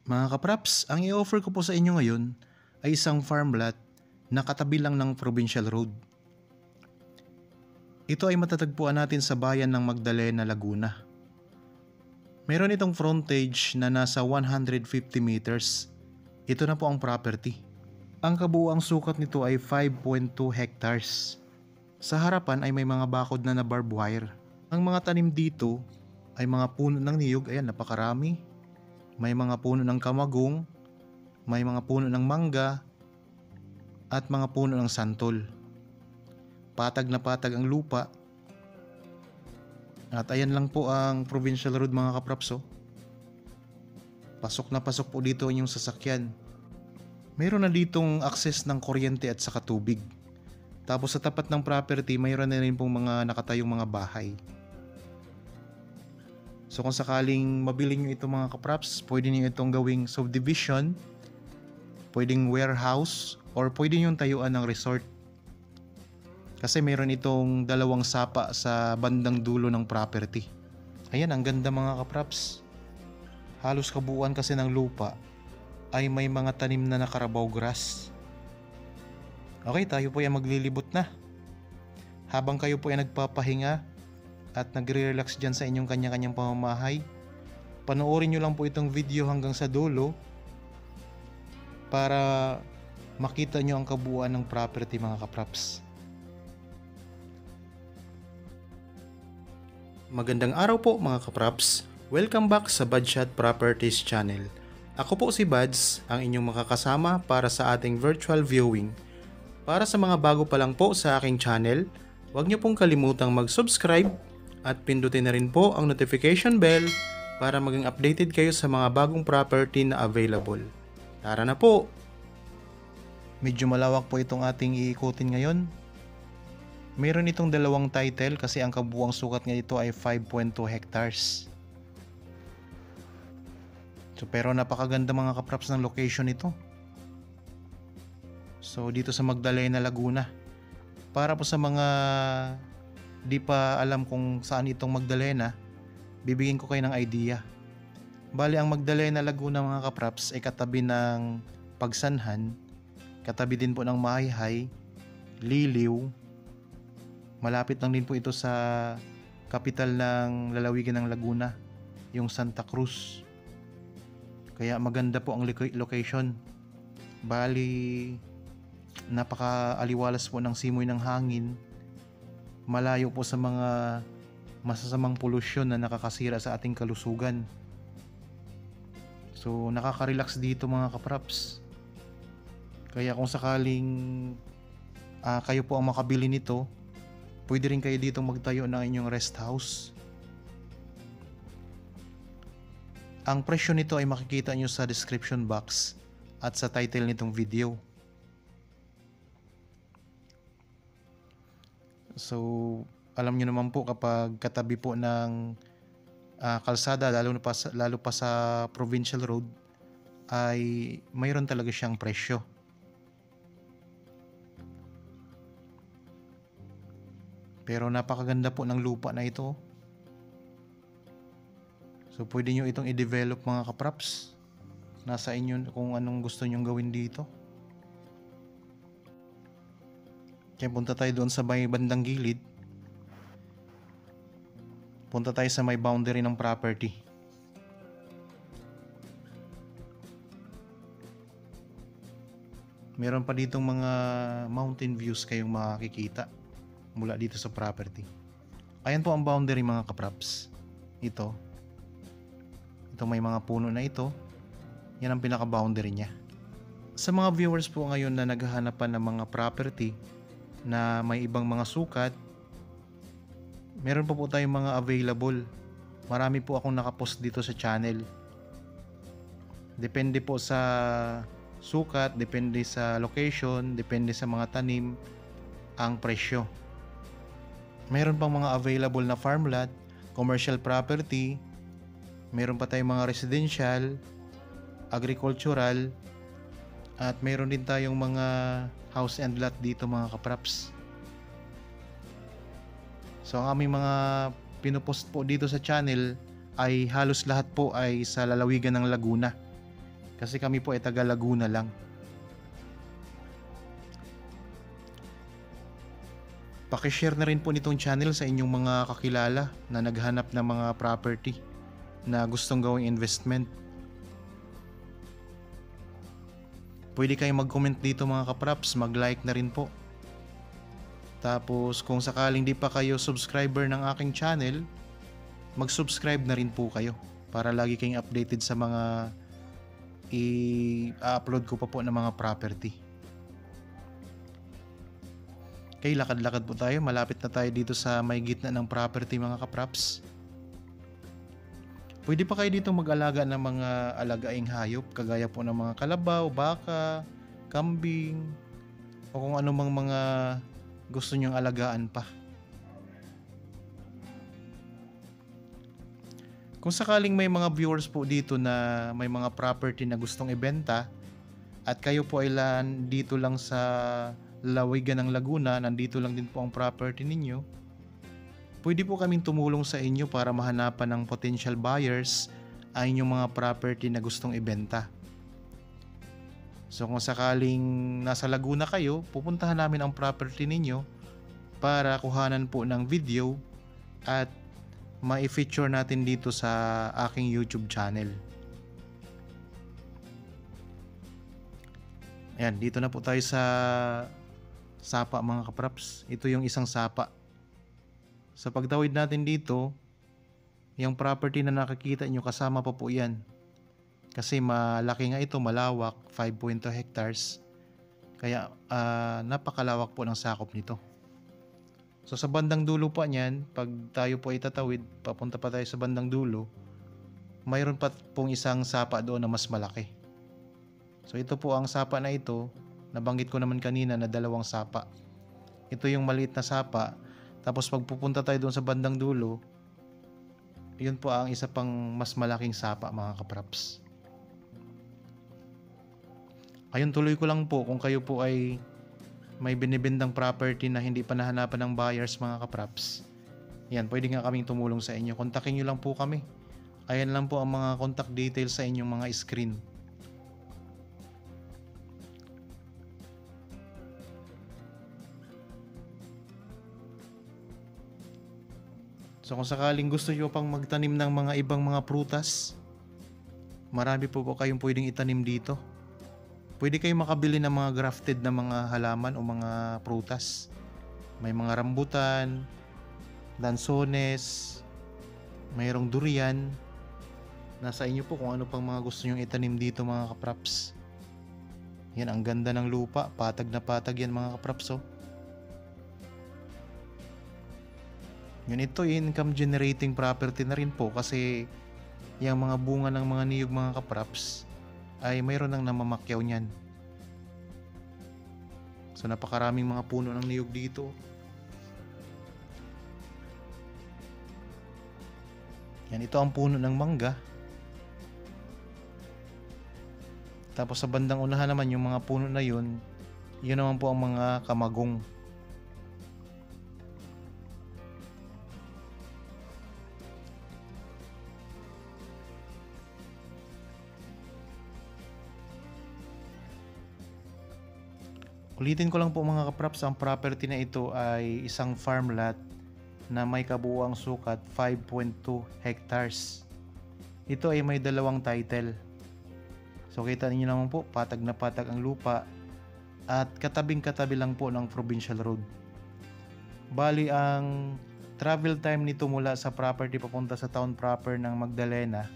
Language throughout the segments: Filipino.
Mga kapraps, ang i-offer ko po sa inyo ngayon ay isang farm lot na katabi lang ng provincial road. Ito ay matatagpuan natin sa bayan ng Magdalena, Laguna. Meron itong frontage na nasa 150 meters. Ito na po ang property. Ang kabuuang sukat nito ay 5.2 hectares. Sa harapan ay may mga bakod na barbed wire. Ang mga tanim dito ay mga puno ng niyog, ayan napakarami. May mga puno ng kamagong, may mga puno ng mangga, at mga puno ng santol. Patag na patag ang lupa. At ayan lang po ang provincial road mga kaprapso. Pasok na pasok po dito yung sasakyan. Mayroon na ditong access ng kuryente at saka tubig. Tapos sa tapat ng property, mayroon na rin pong mga nakatayong mga bahay. So kung sakaling mabili nyo ito mga kapraps, pwede nyo itong gawing subdivision, pwedeng warehouse, or pwede nyo tayuan ng resort. Kasi mayroon itong dalawang sapa sa bandang dulo ng property. Ayan, ang ganda mga kapraps. Halos kabuuan kasi ng lupa ay may mga tanim na nakarabaw grass. Okay, tayo po ay maglilibot na. Habang kayo po ay nagpapahinga at nagre-relax dyan sa inyong kanya-kanyang pamamahay, panoorin nyo lang po itong video hanggang sa dulo para makita nyo ang kabuuan ng property mga kapraps. Magandang araw po mga kapraps. Welcome back sa Badshot Properties channel. Ako po si Bads, ang inyong makakasama para sa ating virtual viewing. Para sa mga bago pa lang po sa aking channel, huwag nyo pong kalimutang mag-subscribe at pindutin na rin po ang notification bell para maging updated kayo sa mga bagong property na available. Tara na po! Medyo malawak po itong ating iikutin ngayon. Meron itong dalawang title kasi ang kabuuang sukat nga ito ay 5.2 hectares. So, pero napakaganda mga kapraps ng location nito. So dito sa Magdalena, Laguna. Para po sa mga di pa alam kung saan itong Magdalena, bibigyan ko kayo ng idea. Bali ang Magdalena, Laguna mga kapraps ay katabi ng Pagsanhan, katabi din po ng Mahayhay, Liliw. Malapit lang din po ito sa kapital ng lalawigan ng Laguna, yung Santa Cruz. Kaya maganda po ang location. Bali, napaka-aliwalas po ng simoy ng hangin. Malayo po sa mga masasamang polusyon na nakakasira sa ating kalusugan. So, nakaka-relax dito mga kapraps. Kaya kung sakaling kayo po ang makabili nito, pwede rin kayo dito magtayo ng inyong rest house. Ang presyo nito ay makikita nyo sa description box at sa title nitong video. So, alam nyo naman po kapag katabi po ng kalsada, lalo pa sa provincial road, ay mayroon talaga siyang presyo. Pero napakaganda po ng lupa na ito. So pwede nyo itong i-develop mga kapraps. Nasa inyo kung anong gusto nyong gawin dito. Kaya punta tayo doon sa may bandang gilid. Punta tayo sa may boundary ng property. Meron pa ditong mga mountain views kayong makikita mula dito sa property. Ayan po ang boundary mga kapraps. Ito may mga puno na ito. Yan ang pinaka-boundary niya. Sa mga viewers po ngayon na naghahanapan ng mga property na may ibang mga sukat, meron pa po tayong mga available. Marami po akong nakapost dito sa channel. Depende po sa sukat, depende sa location, depende sa mga tanim, ang presyo. Meron pang mga available na farm lot, commercial property, meron pa tayong mga residential, agricultural, at meron din tayong mga house and lot dito mga kapraps. So ang aming mga pinupost po dito sa channel ay halos lahat po ay sa lalawigan ng Laguna. Kasi kami po ay taga Laguna lang. Pakishare na rin po nitong channel sa inyong mga kakilala na naghanap ng mga property na gustong gawing investment. Pwede kayong mag-comment dito mga kapraps, mag-like na rin po. Tapos kung sakaling di pa kayo subscriber ng aking channel, mag-subscribe na rin po kayo para lagi kayong updated sa mga i-upload ko pa po ng mga property. Okay, lakad-lakad po tayo. Malapit na tayo dito sa may gitna ng property mga kapraps. Pwede pa kayo dito mag-alaga ng mga alagaing hayop kagaya po ng mga kalabaw, baka, kambing, o kung anumang mga gusto nyong alagaan pa. Kung sakaling may mga viewers po dito na may mga property na gustong ibenta at kayo po ay dito lang sa lalawigan ng Laguna, nandito lang din po ang property ninyo, pwede po kaming tumulong sa inyo para mahanapan ng potential buyers ang inyong mga property na gustong ibenta. So kung sakaling nasa Laguna kayo, pupuntahan namin ang property ninyo para kuhanan po ng video at ma-feature natin dito sa aking YouTube channel. Ayan, dito na po tayo sa sapa mga kapraps. Ito yung isang sapa. Sa pagtawid natin dito, yung property na nakikita nyo kasama pa po yan. Kasi malaki nga ito, malawak, 5.2 hectares. Kaya napakalawak po ng sakop nito. So sa bandang dulo pa niyan, pag tayo po ay tatawid, papunta pa tayo sa bandang dulo, mayroon pa pong isang sapa doon na mas malaki. So ito po ang sapa na ito, nabanggit ko naman kanina na dalawang sapa. Ito yung maliit na sapa, tapos pag pupunta tayo doon sa bandang dulo, yun po ang isa pang mas malaking sapa mga kapraps. Ayun, tuloy ko lang po kung kayo po ay may binibindang property na hindi pa nahanapan ng buyers mga kapraps. Yan, pwede nga kaming tumulong sa inyo. Kontakin nyo lang po kami. Ayan lang po ang mga contact details sa inyong mga screen. So kung sakaling gusto nyo pang magtanim ng mga ibang mga prutas, marami po kayong pwedeng itanim dito. Pwede kayong makabili ng mga grafted na mga halaman o mga prutas. May mga rambutan, lansones, mayroong durian. Nasa inyo po kung ano pang mga gusto nyong itanim dito mga kapraps. Yan, ang ganda ng lupa. Patag na patag yan mga kapraps. Oh. Yun, ito income generating property na rin po kasi yung mga bunga ng mga niyog mga kapraps ay mayroon nang namamakyaw niyan. So napakaraming mga puno ng niyog dito. Yan, ito ang puno ng mangga. Tapos sa bandang unahan naman yung mga puno na yun, yun naman po ang mga kamagong. Ulitin ko lang po mga kapraps, ang property na ito ay isang farm lot na may kabuuang sukat 5.2 hectares. Ito ay may dalawang title. So kita niyo naman po, patag na patag ang lupa at katabing-katabi lang po ng provincial road. Bali ang travel time nito mula sa property papunta sa town proper ng Magdalena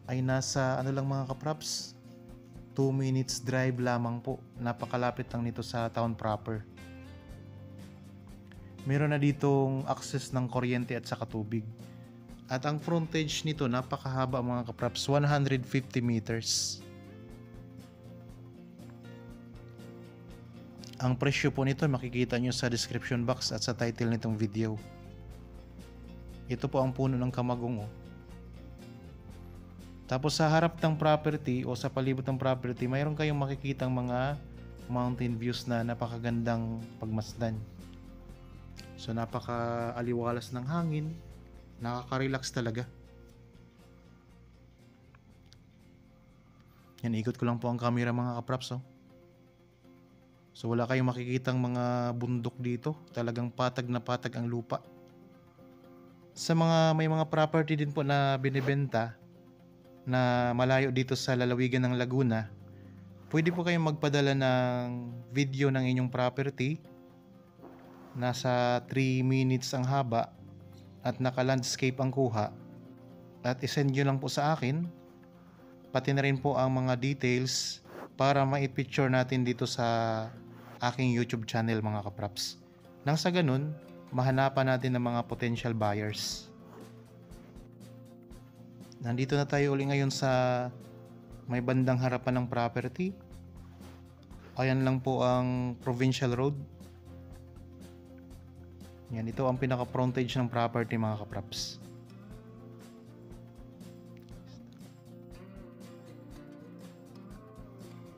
ay nasa ano lang mga kapraps, 2 minutes drive lamang po. Napakalapit lang nito sa town proper. Meron na ditong access ng kuryente at saka tubig. At ang frontage nito napakahaba mga kapraps, 150 meters. Ang presyo po nito makikita nyo sa description box at sa title nitong video. Ito po ang puno ng kamagong. Tapos sa harap ng property o sa palibot ng property, mayroon kayong makikitang mga mountain views na napakagandang pagmasdan. So napaka-aliwalas ng hangin, nakaka-relax talaga. Yan, ikot ko lang po ang camera mga kapraps. So wala kayong makikitang mga bundok dito. Talagang patag na patag ang lupa. Sa may mga property din po na binibenta na malayo dito sa lalawigan ng Laguna, pwede po kayong magpadala ng video ng inyong property. Nasa 3 minutes ang haba at naka-landscape ang kuha. At isend nyo lang po sa akin. Pati na rin po ang mga details para ma-picture natin dito sa aking YouTube channel mga kapraps. Nang sa ganun, mahanapan natin ng mga potential buyers. Nandito na tayo uli ngayon sa may bandang harapan ng property. Ayan lang po ang Provincial Road. Yan, ito ang pinaka-frontage ng property mga kapraps.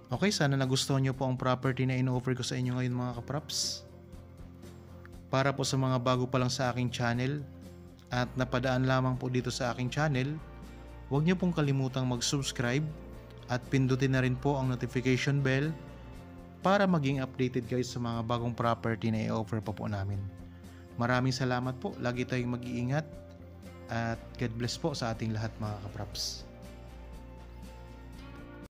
Okay, sana nagustuhan nyo po ang property na in-offer ko sa inyo ngayon mga kapraps. Para po sa mga bago pa lang sa aking channel at napadaan lamang po dito sa aking channel, huwag nyo pong kalimutang mag-subscribe at pindutin na rin po ang notification bell para maging updated guys sa mga bagong property na i-offer pa po namin. Maraming salamat po, lagi tayong mag-iingat at God bless po sa ating lahat mga kapraps.